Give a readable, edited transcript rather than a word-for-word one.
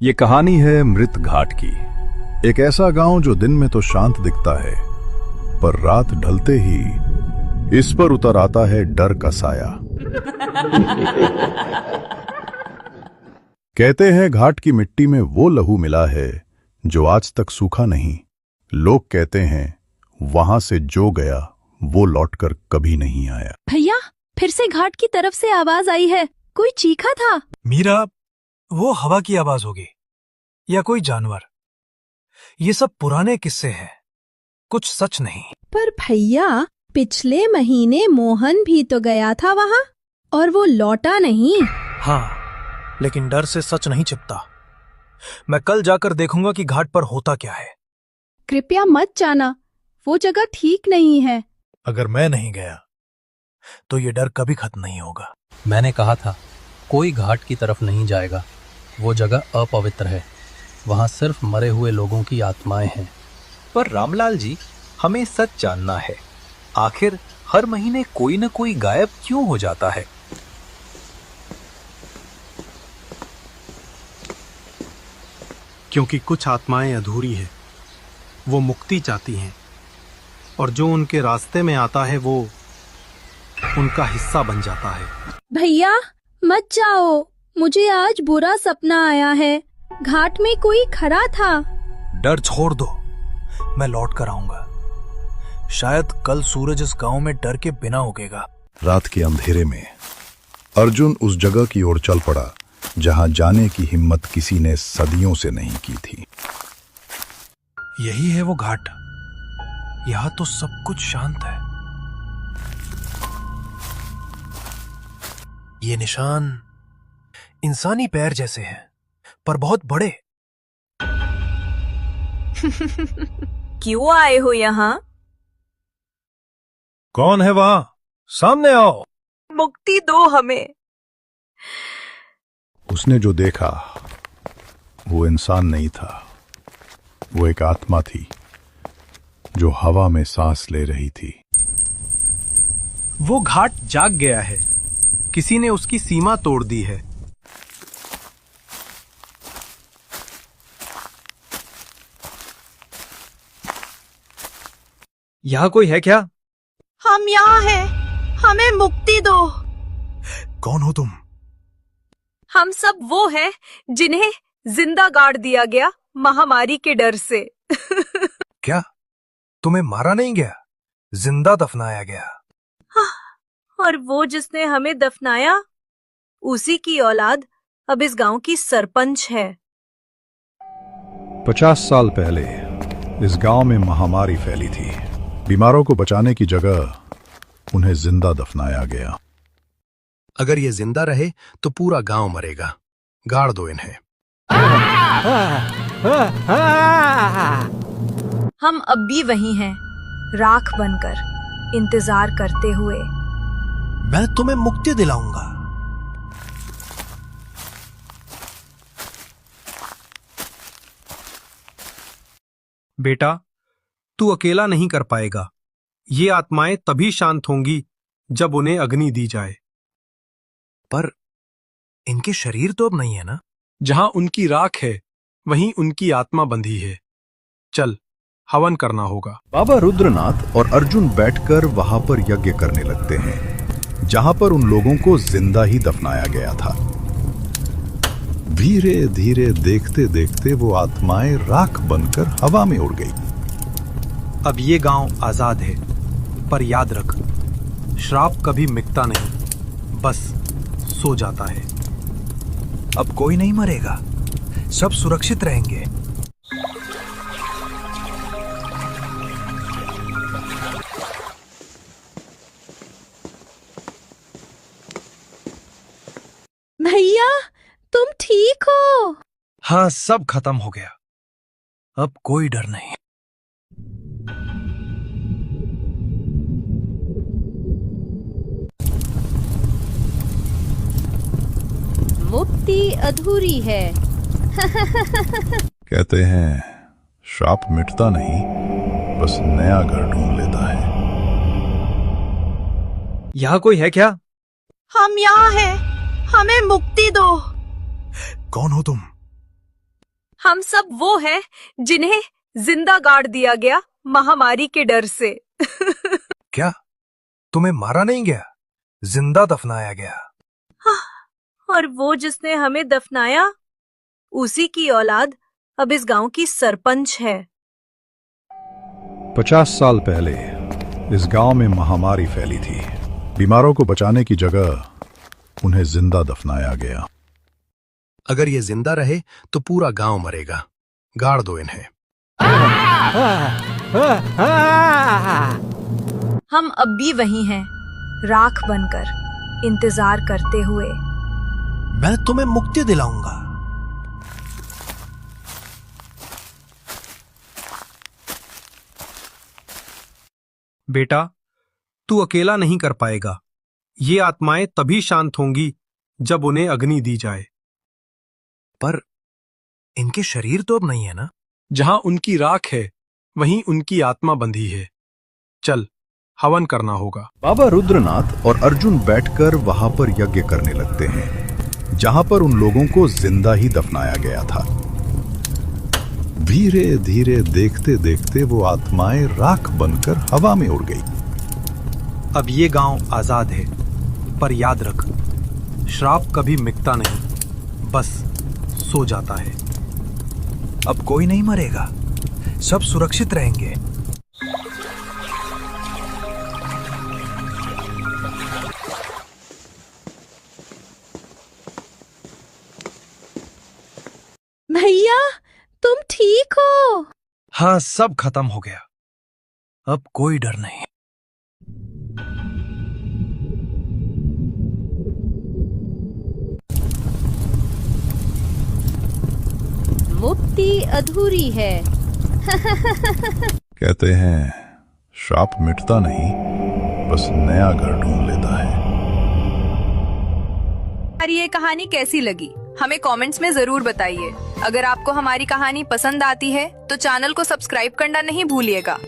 ये कहानी है मृत घाट की। एक ऐसा गांव जो दिन में तो शांत दिखता है, पर रात ढलते ही इस पर उतर आता है डर का साया। कहते हैं घाट की मिट्टी में वो लहू मिला है जो आज तक सूखा नहीं। लोग कहते हैं वहां से जो गया वो लौटकर कभी नहीं आया। भैया, फिर से घाट की तरफ से आवाज आई है। कोई चीखा था। मीरा, वो हवा की आवाज होगी या कोई जानवर। ये सब पुराने किस्से हैं, कुछ सच नहीं। पर भैया, पिछले महीने मोहन भी तो गया था वहाँ और वो लौटा नहीं। हाँ, लेकिन डर से सच नहीं छिपता। मैं कल जाकर देखूंगा कि घाट पर होता क्या है। कृपया मत जाना, वो जगह ठीक नहीं है। अगर मैं नहीं गया तो ये डर कभी खत्म नहीं होगा। मैंने कहा था कोई घाट की तरफ नहीं जाएगा। वो जगह अपवित्र है, वहां सिर्फ मरे हुए लोगों की आत्माएं हैं। पर रामलाल जी, हमें सच जानना है, आखिर हर महीने कोई न कोई गायब क्यों हो जाता है? क्योंकि कुछ आत्माएं अधूरी है, वो मुक्ति चाहती हैं, और जो उनके रास्ते में आता है वो उनका हिस्सा बन जाता है। भैया मत जाओ, मुझे आज बुरा सपना आया है। घाट में कोई खड़ा था। डर छोड़ दो, मैं लौट कर आऊंगा। शायद कल सूरज इस गांव में डर के बिना उगेगा। रात के अंधेरे में अर्जुन उस जगह की ओर चल पड़ा जहां जाने की हिम्मत किसी ने सदियों से नहीं की थी। यही है वो घाट। यहां तो सब कुछ शांत है। ये निशान इंसानी पैर जैसे हैं, पर बहुत बड़े। क्यों आए हो यहाँ? कौन है वहां? सामने आओ। मुक्ति दो हमें। उसने जो देखा वो इंसान नहीं था, वो एक आत्मा थी जो हवा में सांस ले रही थी। वो घाट जाग गया है, किसी ने उसकी सीमा तोड़ दी है। यहां कोई है क्या? हम यहाँ हैं, हमें मुक्ति दो। कौन हो तुम? हम सब वो हैं जिन्हें जिंदा गाड़ दिया गया महामारी के डर से। क्या तुम्हें मारा नहीं गया, जिंदा दफनाया गया? और वो जिसने हमें दफनाया, उसी की औलाद अब इस गांव की सरपंच है। 50 साल पहले इस गांव में महामारी फैली थी। बीमारों को बचाने की जगह उन्हें जिंदा दफनाया गया। अगर ये जिंदा रहे तो पूरा गांव मरेगा। गाड़ दो इन्हें। हम अब भी वही हैं, राख बनकर, इंतजार करते हुए। मैं तुम्हें मुक्ति दिलाऊंगा। बेटा, तू अकेला नहीं कर पाएगा। ये आत्माएं तभी शांत होंगी जब उन्हें अग्नि दी जाए। पर इनके शरीर तो अब नहीं है ना? जहां उनकी राख है वहीं उनकी आत्मा बंधी है। चल, हवन करना होगा। बाबा रुद्रनाथ और अर्जुन बैठकर वहां पर यज्ञ करने लगते हैं जहां पर उन लोगों को जिंदा ही दफनाया गया था। धीरे धीरे देखते देखते वो आत्माएं राख बनकर हवा में उड़ गई। अब ये गांव आजाद है, पर याद रख, श्राप कभी मिटता नहीं, बस सो जाता है। अब कोई नहीं मरेगा, सब सुरक्षित रहेंगे। भैया, तुम ठीक हो? हाँ, सब खत्म हो गया। अब कोई डर नहीं। मुक्ति अधूरी है। कहते हैं श्राप मिटता नहीं, बस नया घर ढूंढ लेता है। यहाँ कोई है क्या? हम यहाँ हैं, हमें मुक्ति दो। कौन हो तुम? हम सब वो हैं जिन्हें जिंदा गाड़ दिया गया महामारी के डर से। क्या तुम्हें मारा नहीं गया, जिंदा दफनाया गया। और वो जिसने हमें दफनाया, उसी की औलाद अब इस गांव की सरपंच है। 50 साल पहले इस गांव में महामारी फैली थी। बीमारों को बचाने की जगह उन्हें जिंदा दफनाया गया। अगर ये जिंदा रहे तो पूरा गांव मरेगा। गाड़ दो इन्हें। हम अब भी वही हैं, राख बनकर, इंतजार करते हुए। मैं तुम्हें मुक्ति दिलाऊंगा। बेटा, तू अकेला नहीं कर पाएगा। ये आत्माएं तभी शांत होंगी जब उन्हें अग्नि दी जाए। पर इनके शरीर तो अब नहीं है ना? जहां उनकी राख है वहीं उनकी आत्मा बंधी है। चल, हवन करना होगा। बाबा रुद्रनाथ और अर्जुन बैठकर वहां पर यज्ञ करने लगते हैं, जहां पर उन लोगों को जिंदा ही दफनाया गया था। धीरे धीरे देखते देखते वो आत्माएं राख बनकर हवा में उड़ गई। अब ये गांव आजाद है, पर याद रख, श्राप कभी मिटता नहीं, बस सो जाता है। अब कोई नहीं मरेगा, सब सुरक्षित रहेंगे। भैया, तुम ठीक हो? हाँ, सब खत्म हो गया, अब कोई डर नहीं। मुक्ति अधूरी है। कहते हैं श्राप मिटता नहीं, बस नया घर ढूंढ लेता है। हमारी ये कहानी कैसी लगी हमें कमेंट्स में जरूर बताइए। अगर आपको हमारी कहानी पसंद आती है तो चैनल को सब्सक्राइब करना नहीं भूलिएगा।